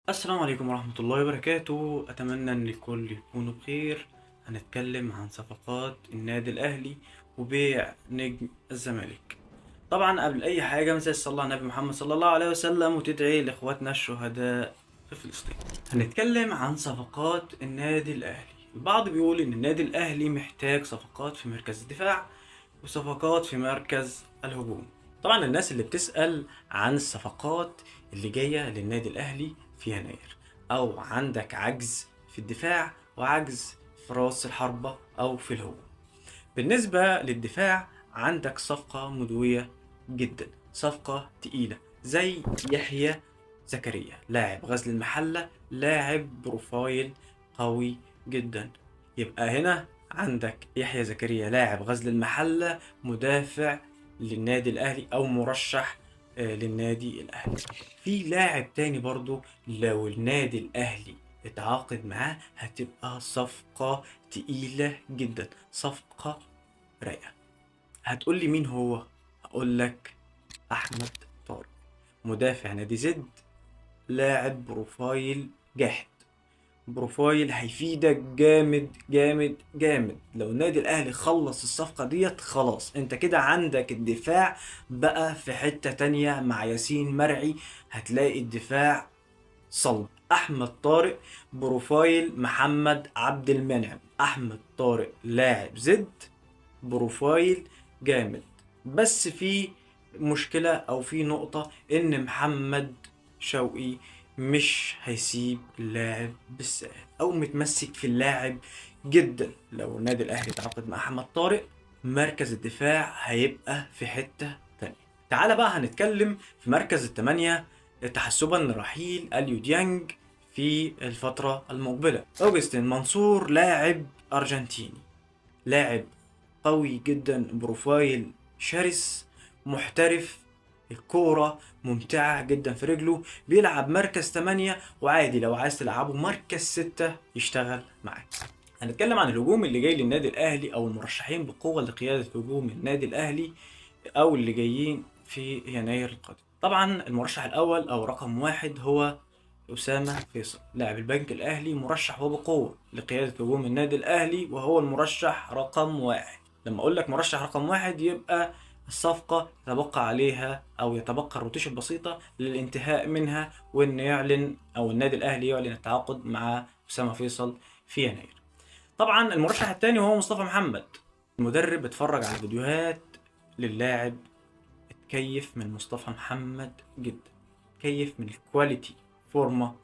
السلام عليكم ورحمة الله وبركاته. أتمنى أن الكل يكونوا بخير. هنتكلم عن صفقات النادي الأهلي وبيع نجم الزمالك. طبعا قبل أي حاجة مساء صلى على النبي محمد صلى الله عليه وسلم وتدعي لإخواتنا الشهداء في فلسطين. هنتكلم عن صفقات النادي الأهلي. البعض بيقول إن النادي الأهلي محتاج صفقات في مركز الدفاع وصفقات في مركز الهجوم. طبعا الناس اللي بتسأل عن الصفقات اللي جاية للنادي الأهلي في يناير، أو عندك عجز في الدفاع وعجز في رأس الحربة أو في الهجوم. بالنسبة للدفاع عندك صفقة مدوية جدا، صفقة تقيلة زي يحيى زكريا، لاعب غزل المحلة، لاعب بروفايل قوي جدا. يبقى هنا عندك يحيى زكريا لاعب غزل المحلة، مدافع للنادي الأهلي أو مرشح للنادي الأهلي. في لاعب تاني برضو لو النادي الأهلي اتعاقد معاه هتبقى صفقة تقيلة جدا، صفقة رايقة. هتقول لي مين هو؟ هقول لك أحمد طارق، مدافع نادي زد، لاعب بروفايل جاحد، بروفايل هيفيدك جامد جامد جامد. لو النادي الاهلي خلص الصفقة ديت خلاص انت كده عندك الدفاع بقى في حتة تانية مع ياسين مرعي. هتلاقي الدفاع صلب. احمد طارق بروفايل محمد عبد المنعم، احمد طارق لاعب زد، بروفايل جامد. بس في مشكلة او في نقطة ان محمد شوقي مش هيسيب اللاعب بالسهل او متمسك في اللاعب جدا. لو النادي الاهلي تعاقد مع احمد طارق مركز الدفاع هيبقى في حتة تانية. تعال بقى هنتكلم في مركز التمانية، تحسبا لرحيل اليو ديانج في الفترة المقبلة. اوجستين منصور لاعب ارجنتيني، لاعب قوي جدا، بروفايل شرس، محترف، الكورة ممتعة جدا في رجله، بيلعب مركز 8 وعادي لو عايز تلعبه مركز 6 يشتغل معاك. هنتكلم عن الهجوم اللي جاي للنادي الأهلي أو المرشحين بقوة لقيادة هجوم النادي الأهلي أو اللي جايين في يناير القادم. طبعا المرشح الأول أو رقم واحد هو أسامة فيصل، لاعب البنك الأهلي، مرشح وبقوة لقيادة هجوم النادي الأهلي وهو المرشح رقم واحد. لما أقول لك مرشح رقم واحد يبقى الصفقة يتبقى عليها أو يتبقى الروتيشن بسيطة للانتهاء منها، وإن يعلن أو النادي الأهلي يعلن التعاقد مع أسامة فيصل في يناير. طبعا المرشح الثاني هو مصطفى محمد. المدرب اتفرج على فيديوهات للاعب، اتكيف من مصطفى محمد جدا، اتكيف من الكواليتي، فورمة